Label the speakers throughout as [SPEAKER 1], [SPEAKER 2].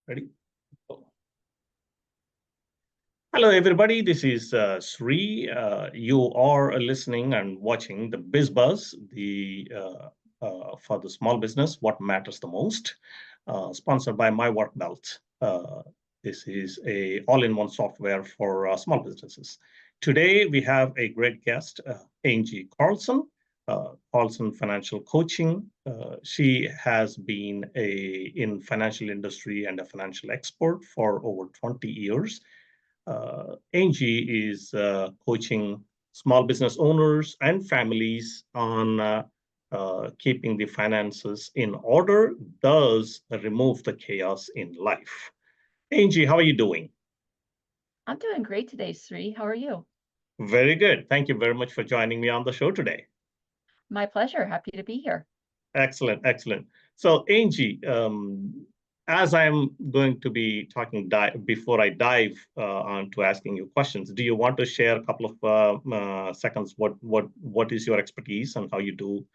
[SPEAKER 1] Ready? Oh. Hello, everybody. This is Sri. You are listening and watching the Biz Buzz, for the small business, what matters the most, sponsored by My Work Belt. This is a all-in-one software for small businesses. Today, we have a great guest, Angie Carlson, Carlson Financial Coaching. She has been in financial industry and a financial expert for over 20 years. Angie is coaching small business owners and families on keeping the finances in order, thus remove the chaos in life. Angie, how are you doing?
[SPEAKER 2] I'm doing great today, Sri. How are you?
[SPEAKER 1] Very good. Thank you very much for joining me on the show today.
[SPEAKER 2] My pleasure. Happy to be here.
[SPEAKER 1] Excellent, excellent. So, Angie, as I'm going to be talking before I dive on to asking you questions, do you want to share a couple of seconds what is your expertise and how you do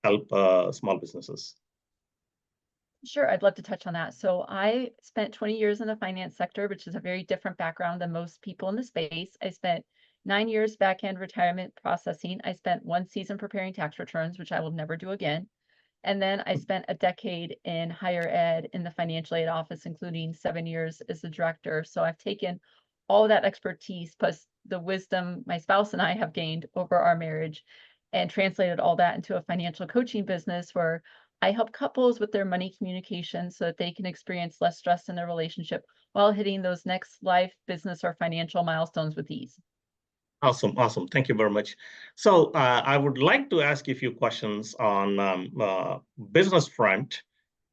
[SPEAKER 1] help small businesses?
[SPEAKER 2] Sure, I'd love to touch on that. So I spent 20 years in the finance sector, which is a very different background than most people in the space. I spent 9 years back-end retirement processing. I spent 1 season preparing tax returns, which I will never do again. And then I spent a decade in higher ed in the financial aid office, including 7 years as the director. So I've taken all that expertise plus the wisdom my spouse and I have gained over our marriage and translated all that into a financial coaching business where I help couples with their money communication so that they can experience less stress in their relationship while hitting those next life, business, or financial milestones with ease.
[SPEAKER 1] Awesome, awesome. Thank you very much. So I would like to ask you a few questions on business front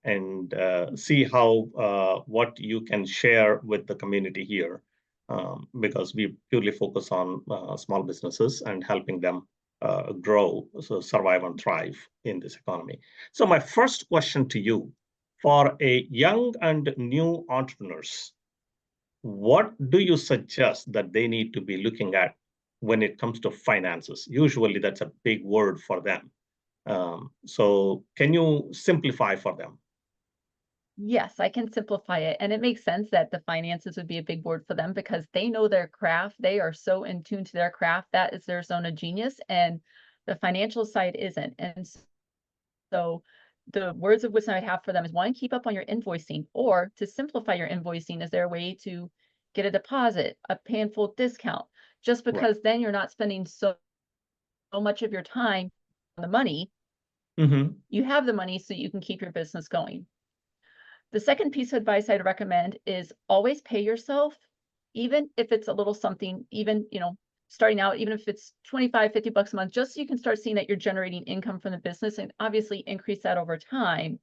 [SPEAKER 1] and see how what you can share with the community here, because we purely focus on small businesses and helping them grow, so survive and thrive in this economy. So my first question to you, for a young and new entrepreneurs, what do you suggest that they need to be looking at when it comes to finances? Usually that's a big word for them. So can you simplify for them?
[SPEAKER 2] Yes, I can simplify it. And it makes sense that the finances would be a big word for them because they know their craft. They are so in tune to their craft. That is their zone of genius. And the financial side isn't. And so the words of wisdom I'd have for them is one, keep up on your invoicing, or to simplify your invoicing, is there a way to get a deposit, a pay in full discount, just
[SPEAKER 1] Right.
[SPEAKER 2] because then you're not spending so much of your time on the money.
[SPEAKER 1] Mm-hmm.
[SPEAKER 2] You have the money so you can keep your business going. The second piece of advice I'd recommend is always pay yourself, even if it's a little something, even, starting out, even if it's 25, 50 bucks a month, just so you can start seeing that you're generating income from the business and obviously increase that over time.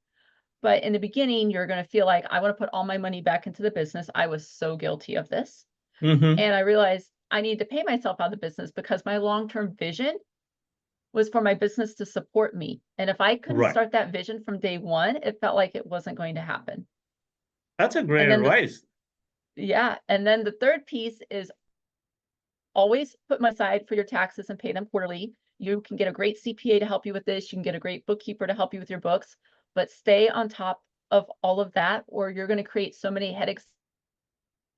[SPEAKER 2] But in the beginning, you're going to feel like, I want to put all my money back into the business. I was so guilty of this.
[SPEAKER 1] Mm-hmm.
[SPEAKER 2] And I realized I need to pay myself out of the business because my long-term vision was for my business to support me. And if I couldn't
[SPEAKER 1] Right.
[SPEAKER 2] start that vision from day one, it felt like it wasn't going to happen.
[SPEAKER 1] That's a great
[SPEAKER 2] And then
[SPEAKER 1] advice.
[SPEAKER 2] and then the third piece is always put money aside for your taxes and pay them quarterly. You can get a great CPA to help you with this. You can get a great bookkeeper to help you with your books, but stay on top of all of that, or you're going to create so many headaches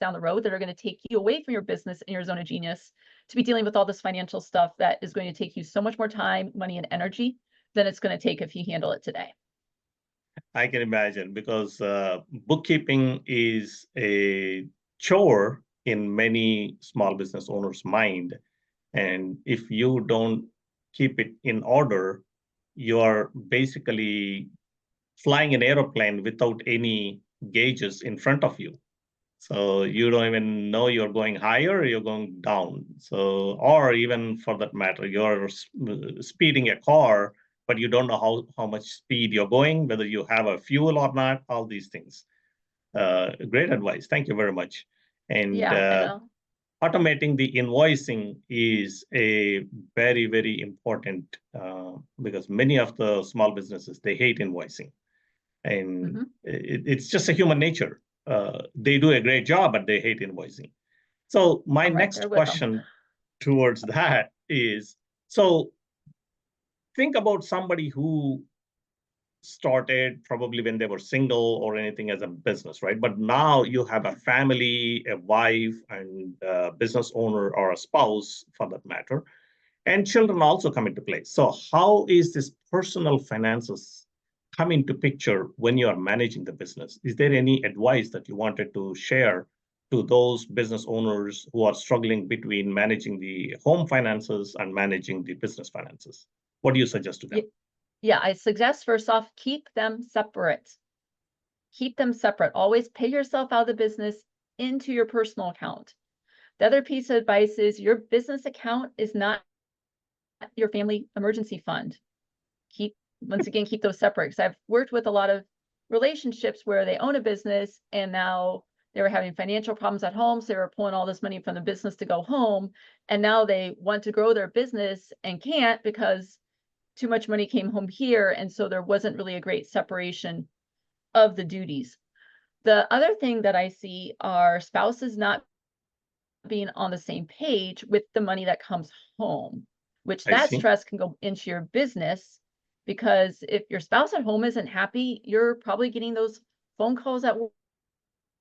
[SPEAKER 2] down the road that are going to take you away from your business and your zone of genius to be dealing with all this financial stuff that is going to take you so much more time, money, and energy than it's going to take if you handle it today.
[SPEAKER 1] I can imagine, because bookkeeping is a chore in many small business owners' mind. And if you don't keep it in order, you're basically flying an aeroplane without any gauges in front of you. So you don't even know you're going higher or you're going down. So, or even for that matter, you're speeding a car, but you don't know how much speed you're going, whether you have a fuel or not, all these things. Great advice. Thank you very much. And
[SPEAKER 2] Yeah, I know.
[SPEAKER 1] automating the invoicing is a very, very important, because many of the small businesses, they hate invoicing. And it's just a human nature. They do a great job, but they hate invoicing. So my
[SPEAKER 2] I'm right
[SPEAKER 1] next
[SPEAKER 2] there with them.
[SPEAKER 1] question towards that is, so think about somebody who started probably when they were single or anything as a business, right? But now you have a family, a wife, and a business owner or a spouse for that matter, and children also come into play. So how is this personal finances come into picture when you are managing the business? Is there any advice that you wanted to share to those business owners who are struggling between managing the home finances and managing the business finances? What do you suggest to them?
[SPEAKER 2] Yeah, I suggest first off, keep them separate. Keep them separate. Always pay yourself out of the business into your personal account. The other piece of advice is your business account is not your family emergency fund. Once again, keep those separate. Because I've worked with a lot of relationships where they own a business and now they were having financial problems at home. So they were pulling all this money from the business to go home. And now they want to grow their business and can't because too much money came home here. And so there wasn't really a great separation of the duties. The other thing that I see are spouses not being on the same page with the money that comes home, which
[SPEAKER 1] I
[SPEAKER 2] that
[SPEAKER 1] see.
[SPEAKER 2] stress can go into your business, because if your spouse at home isn't happy, you're probably getting those phone calls at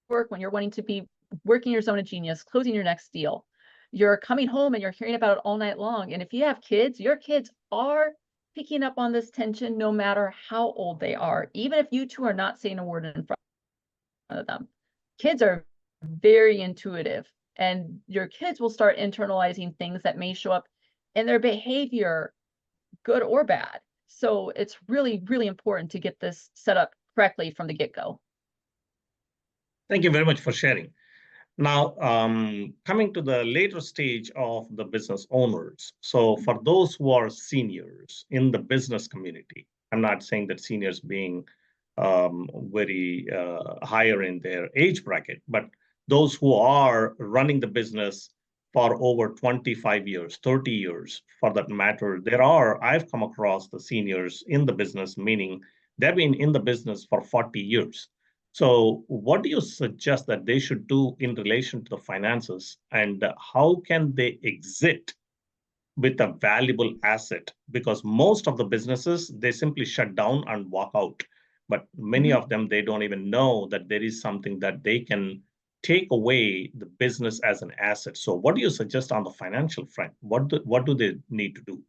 [SPEAKER 2] work when you're wanting to be working your zone of genius, closing your next deal. You're coming home and you're hearing about it all night long. And if you have kids, your kids are picking up on this tension no matter how old they are, even if you two are not saying a word in front of them. Kids are very intuitive, and your kids will start internalizing things that may show up in their behavior, good or bad. So it's really, really important to get this set up correctly from the get-go.
[SPEAKER 1] Thank you very much for sharing. Now, coming to the later stage of the business owners. So for those who are seniors in the business community, I'm not saying that seniors being very higher in their age bracket, but those who are running the business for over 25 years, 30 years for that matter, I've come across the seniors in the business, meaning they've been in the business for 40 years. So what do you suggest that they should do in relation to the finances, and how can they exit with a valuable asset? Because most of the businesses, they simply shut down and walk out. But many of them, they don't even know that there is something that they can take away the business as an asset. So what do you suggest on the financial front? What do they need to do?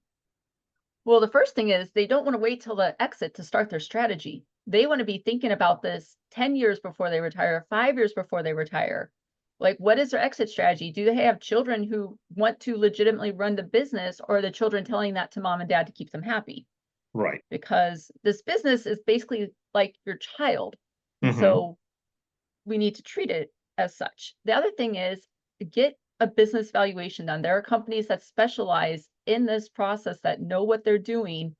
[SPEAKER 2] Well, the first thing is they don't want to wait till the exit to start their strategy. They want to be thinking about this 10 years before they retire, 5 years before they retire. Like, what is their exit strategy? Do they have children who want to legitimately run the business, or are the children telling that to mom and dad to keep them happy?
[SPEAKER 1] Right.
[SPEAKER 2] Because this business is basically like your child.
[SPEAKER 1] Mm-hmm.
[SPEAKER 2] So we need to treat it as such. The other thing is get a business valuation done. There are companies that specialize in this process that know what they're doing,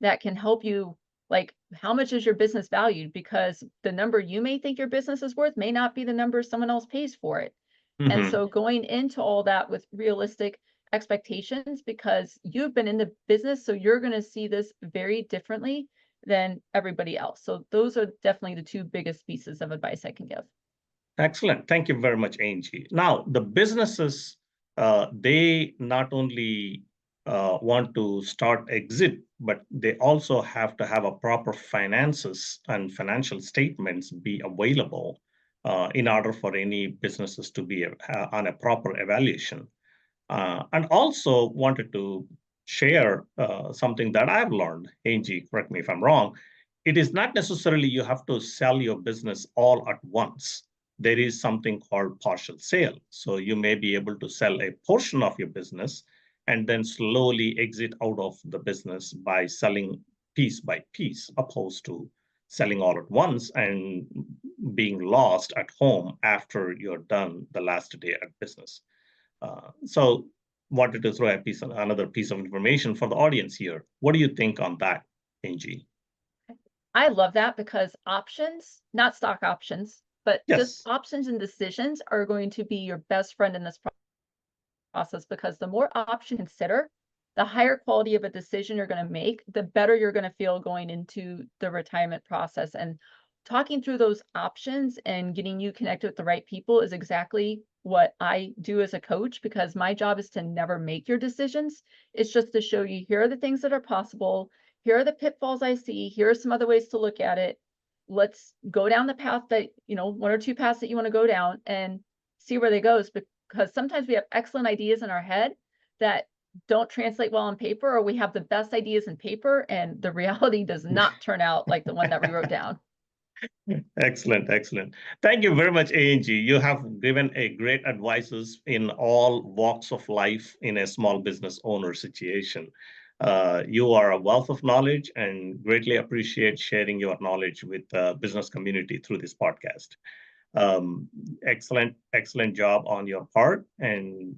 [SPEAKER 2] that can help you, like, how much is your business valued? Because the number you may think your business is worth may not be the number someone else pays for it. And so going into all that with realistic expectations, because you've been in the business, so you're going to see this very differently than everybody else. So those are definitely the two biggest pieces of advice I can give.
[SPEAKER 1] Excellent. Thank you very much, Angie. Now, the businesses, they not only want to start exit, but they also have to have a proper finances and financial statements be available in order for any businesses to be on a proper evaluation. And also wanted to share something that I've learned. Angie, correct me if I'm wrong. It is not necessarily you have to sell your business all at once. There is something called partial sale. So you may be able to sell a portion of your business and then slowly exit out of the business by selling piece by piece, opposed to selling all at once and being lost at home after you're done the last day at business. So wanted to throw another piece of information for the audience here. What do you think on that, Angie?
[SPEAKER 2] I love that, because options, not stock options, but just
[SPEAKER 1] Yes.
[SPEAKER 2] options and decisions are going to be your best friend in this process, because the more options you consider, the higher quality of a decision you're going to make, the better you're going to feel going into the retirement process. And talking through those options and getting you connected with the right people is exactly what I do as a coach, because my job is to never make your decisions. It's just to show you, here are the things that are possible. here are the pitfalls I see. Here are some other ways to look at it. Let's go down the path that, one or two paths that you want to go down and see where they goes. Because sometimes we have excellent ideas in our head that don't translate well on paper, or we have the best ideas in paper and the reality does not turn out like the one that we wrote down.
[SPEAKER 1] Excellent, excellent. Thank you very much, Angie. You have given a great advices in all walks of life in a small business owner situation. You are a wealth of knowledge and greatly appreciate sharing your knowledge with the business community through this podcast. Excellent job on your part, and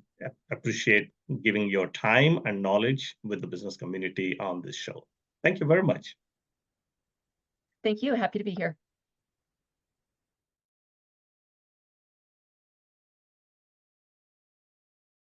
[SPEAKER 1] appreciate giving your time and knowledge with the business community on this show. Thank you very much.
[SPEAKER 2] Thank you. Happy to be here.